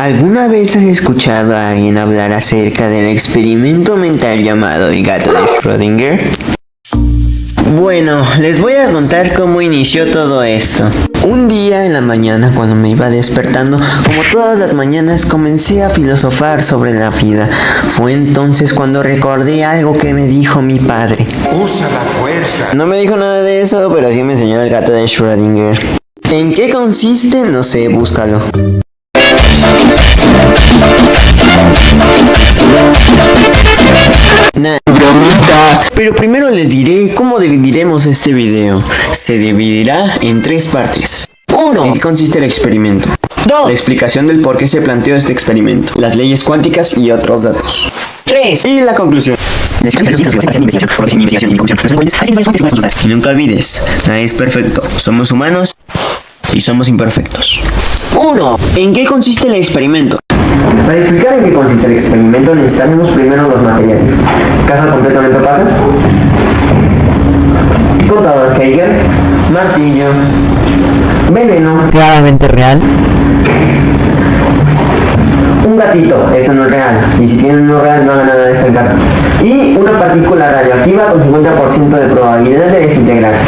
¿Alguna vez has escuchado a alguien hablar acerca del experimento mental llamado el gato de Schrödinger? Bueno, les voy a contar cómo inició todo esto. Un día en la mañana, cuando me iba despertando, como todas las mañanas, comencé a filosofar sobre la vida. Fue entonces cuando recordé algo que me dijo mi padre. Usa la fuerza. No me dijo nada de eso, pero sí me enseñó el gato de Schrödinger. ¿En qué consiste? No sé, búscalo. Pero primero les diré cómo dividiremos este video. Se dividirá en 3 partes. 1. ¿En qué consiste el experimento? 2. La explicación del por qué se planteó este experimento, las leyes cuánticas y otros datos. 3. Y la conclusión. Y nunca olvides, nadie es perfecto. Somos humanos y somos imperfectos. 1. ¿En qué consiste el experimento? Para explicar en qué consiste el experimento necesitaremos primero los materiales. Caja completamente opaca, contador Geiger, martillo, veneno, claramente real, un gatito, esto no es real, y si tienen uno real no hagan nada de esto en casa, y una partícula radioactiva con 50% de probabilidad de desintegrarse.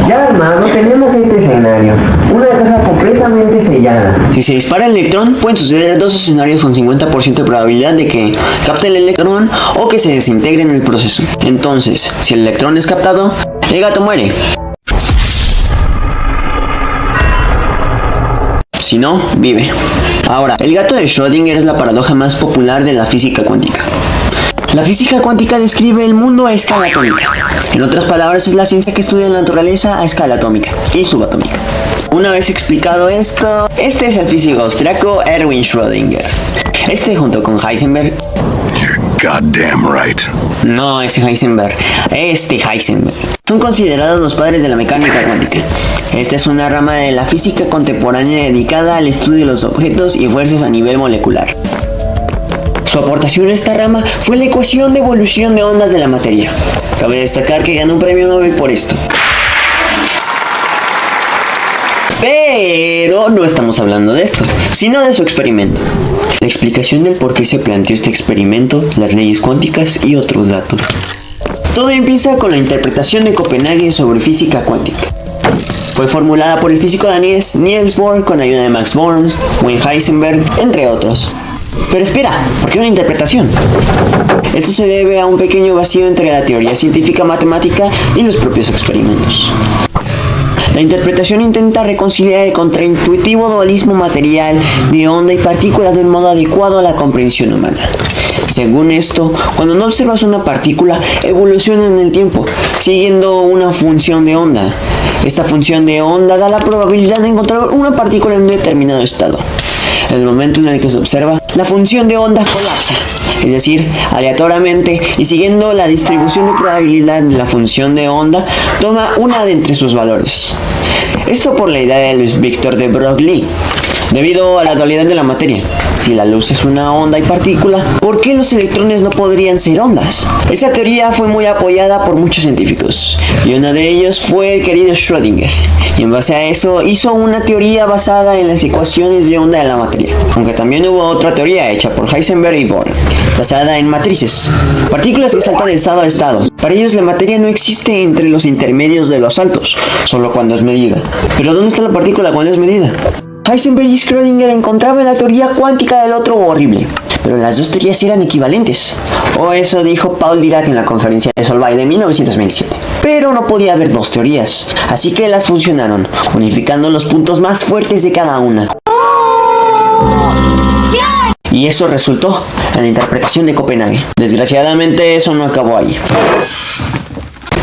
Ya armado tenemos este escenario, una caja completamente sellada. Si se dispara el electrón, pueden suceder 2 escenarios con 50% de probabilidad de que capte el electrón o que se desintegre en el proceso. Entonces, si el electrón es captado, el gato muere. Si no, vive. Ahora, el gato de Schrödinger es la paradoja más popular de la física cuántica. La física cuántica describe el mundo a escala atómica. En otras palabras, es la ciencia que estudia la naturaleza a escala atómica y subatómica. Una vez explicado esto, este es el físico austriaco Erwin Schrödinger. Este junto con Heisenberg... You're goddamn right. No, ese Heisenberg. Heisenberg. Son considerados los padres de la mecánica cuántica. Esta es una rama de la física contemporánea dedicada al estudio de los objetos y fuerzas a nivel molecular. Su aportación a esta rama fue la ecuación de evolución de ondas de la materia. Cabe destacar que ganó un premio Nobel por esto. Pero no estamos hablando de esto, sino de su experimento. La explicación del por qué se planteó este experimento, las leyes cuánticas y otros datos. Todo empieza con la interpretación de Copenhague sobre física cuántica. Fue formulada por el físico danés Niels Bohr con ayuda de Max Born, Wayne Heisenberg, entre otros. Pero espera, ¿por qué una interpretación? Esto se debe a un pequeño vacío entre la teoría científica matemática y los propios experimentos. La interpretación intenta reconciliar el contraintuitivo dualismo material de onda y partícula de un modo adecuado a la comprensión humana. Según esto, cuando no observas una partícula, evoluciona en el tiempo, siguiendo una función de onda. Esta función de onda da la probabilidad de encontrar una partícula en un determinado estado. En el momento en el que se observa, la función de onda colapsa, es decir, aleatoriamente y siguiendo la distribución de probabilidad de la función de onda, toma una de entre sus valores. Esto por la idea de Luis Victor de Broglie. Debido a la dualidad de la materia, si la luz es una onda y partícula, ¿por qué los electrones no podrían ser ondas? Esa teoría fue muy apoyada por muchos científicos, y uno de ellos fue el querido Schrödinger, y en base a eso hizo una teoría basada en las ecuaciones de onda de la materia, aunque también hubo otra teoría hecha por Heisenberg y Bohr, basada en matrices, partículas que saltan de estado a estado. Para ellos la materia no existe entre los intermedios de los saltos, solo cuando es medida. ¿Pero dónde está la partícula cuando es medida? Heisenberg y Schrödinger encontraban la teoría cuántica del otro horrible, pero las dos teorías eran equivalentes. O eso dijo Paul Dirac en la conferencia de Solvay de 1927. Pero no podía haber dos teorías, así que las fusionaron, unificando los puntos más fuertes de cada una. Y eso resultó en la interpretación de Copenhague. Desgraciadamente eso no acabó ahí.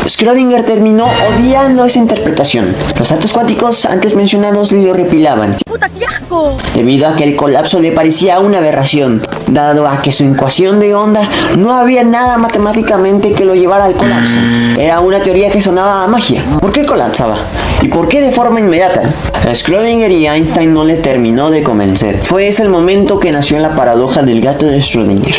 Schrödinger terminó odiando esa interpretación. Los saltos cuánticos antes mencionados lo repilaban, ¡Puta, qué asco! debido a que el colapso le parecía una aberración, dado a que su ecuación de onda no había nada matemáticamente que lo llevara al colapso. Era una teoría que sonaba a magia. ¿Por qué colapsaba? ¿Y por qué de forma inmediata? A Schrödinger y Einstein no les terminó de convencer. Fue ese el momento que nació la paradoja del gato de Schrödinger.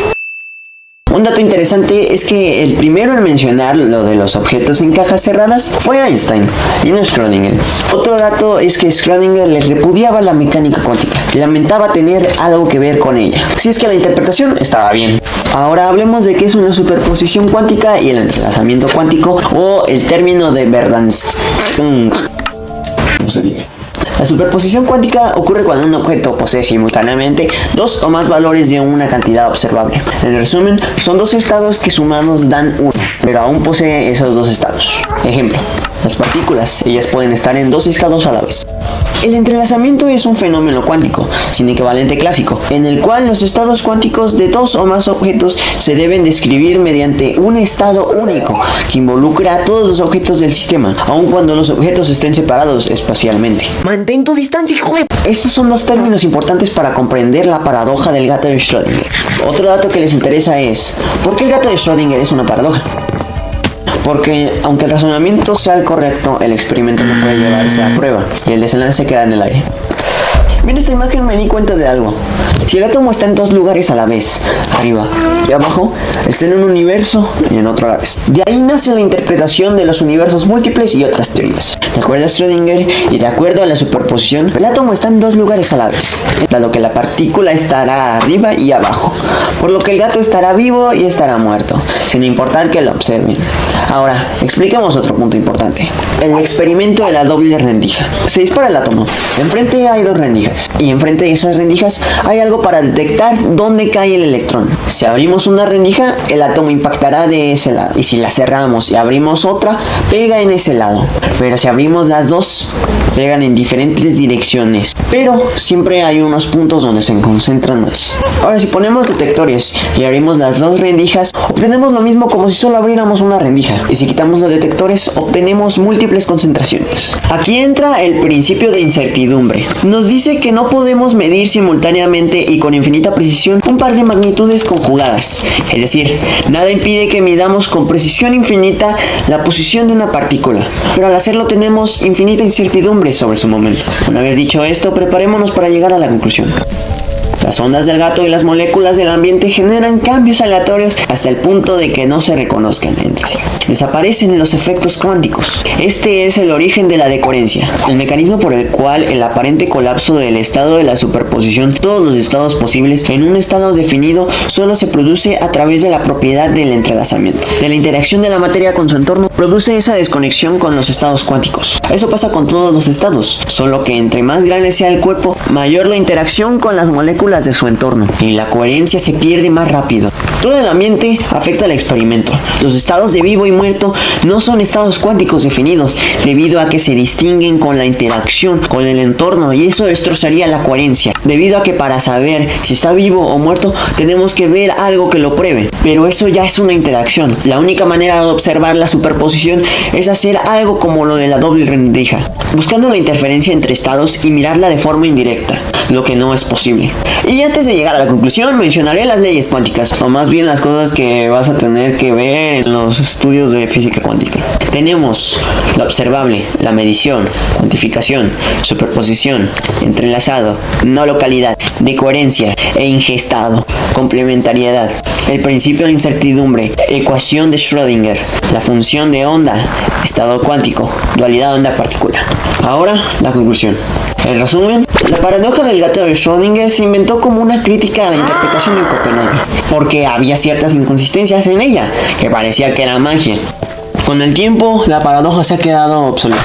Un dato interesante es que el primero en mencionar lo de los objetos en cajas cerradas fue Einstein y no Schrödinger. Otro dato es que Schrödinger les repudiaba la mecánica cuántica y lamentaba tener algo que ver con ella. Si es que la interpretación estaba bien. Ahora hablemos de qué es una superposición cuántica y el entrelazamiento cuántico, o el término de Verdansk. ¿Cómo se dice? La superposición cuántica ocurre cuando un objeto posee simultáneamente dos o más valores de una cantidad observable. En resumen, son dos estados que sumados dan uno, pero aún posee esos dos estados. Ejemplo, las partículas, ellas pueden estar en dos estados a la vez. El entrelazamiento es un fenómeno cuántico, sin equivalente clásico, en el cual los estados cuánticos de dos o más objetos se deben describir mediante un estado único que involucra a todos los objetos del sistema, aun cuando los objetos estén separados espacialmente. ¡Mantén tu distancia, hijo de... Estos son dos términos importantes para comprender la paradoja del gato de Schrödinger. Otro dato que les interesa es, ¿por qué el gato de Schrödinger es una paradoja? Porque aunque el razonamiento sea el correcto, el experimento no puede llevarse a prueba y el desenlace queda en el aire. Viendo esta imagen me di cuenta de algo. Si el átomo está en dos lugares a la vez, arriba y abajo, está en un universo y en otro a la vez. De ahí nace la interpretación de los universos múltiples y otras teorías. De acuerdo a Schrödinger y de acuerdo a la superposición, el átomo está en dos lugares a la vez, dado que la partícula estará arriba y abajo, por lo que el gato estará vivo y estará muerto, sin importar que lo observen. Ahora, expliquemos otro punto importante. El experimento de la doble rendija. Se dispara el átomo. Enfrente hay dos rendijas. Y enfrente de esas rendijas hay algo para detectar dónde cae el electrón. Si abrimos una rendija, el átomo impactará de ese lado. Y si la cerramos y abrimos otra, pega en ese lado. Pero si abrimos las dos, pegan en diferentes direcciones. Pero siempre hay unos puntos donde se concentran más. Ahora, si ponemos detectores y abrimos las dos rendijas, obtenemos lo mismo como si solo abriéramos una rendija. Y si quitamos los detectores, obtenemos múltiples concentraciones. Aquí entra el principio de incertidumbre. Nos dice que no podemos medir simultáneamente y con infinita precisión un par de magnitudes conjugadas. Es decir, nada impide que midamos con precisión infinita la posición de una partícula, pero al hacerlo tenemos infinita incertidumbre sobre su momento. Una vez dicho esto, preparémonos para llegar a la conclusión. Las ondas del gato y las moléculas del ambiente generan cambios aleatorios hasta el punto de que no se reconozcan entre sí. Desaparecen los efectos cuánticos. Este es el origen de la decoherencia, el mecanismo por el cual el aparente colapso del estado de la superposición, todos los estados posibles en un estado definido, solo se produce a través de la propiedad del entrelazamiento. De la interacción de la materia con su entorno, produce esa desconexión con los estados cuánticos. Eso pasa con todos los estados, solo que entre más grande sea el cuerpo, mayor la interacción con las moléculas de su entorno y la coherencia se pierde más rápido. Todo el ambiente afecta al experimento. Los estados de vivo y muerto no son estados cuánticos definidos debido a que se distinguen con la interacción con el entorno, y eso destrozaría la coherencia, debido a que para saber si está vivo o muerto tenemos que ver algo que lo pruebe, pero eso ya es una interacción. La única manera de observar la superposición es hacer algo como lo de la doble rendija, buscando la interferencia entre estados y mirarla de forma indirecta, lo que no es posible. Y antes de llegar a la conclusión, mencionaré las leyes cuánticas, o más bien las cosas que vas a tener que ver en los estudios de física cuántica. Tenemos lo observable, la medición, cuantificación, superposición, entrelazado, no localidad, decoherencia e ingestado, complementariedad, el principio de incertidumbre, ecuación de Schrödinger, la función de onda, estado cuántico, dualidad onda-partícula. Ahora, la conclusión. En resumen, la paradoja del gato de Schrödinger se inventó como una crítica a la interpretación de Copenhague, porque había ciertas inconsistencias en ella, que parecía que era magia. Con el tiempo, la paradoja se ha quedado obsoleta,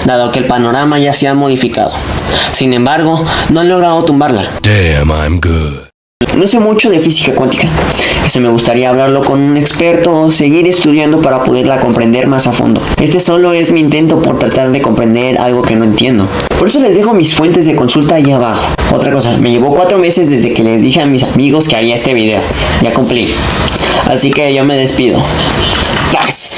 dado que el panorama ya se ha modificado. Sin embargo, no han logrado tumbarla. Damn, I'm good. No sé mucho de física cuántica, eso me gustaría hablarlo con un experto o seguir estudiando para poderla comprender más a fondo. Este solo es mi intento por tratar de comprender algo que no entiendo. Por eso les dejo mis fuentes de consulta ahí abajo. Otra cosa, me llevó 4 meses desde que les dije a mis amigos que haría este video. Ya cumplí. Así que yo me despido. ¡Paz!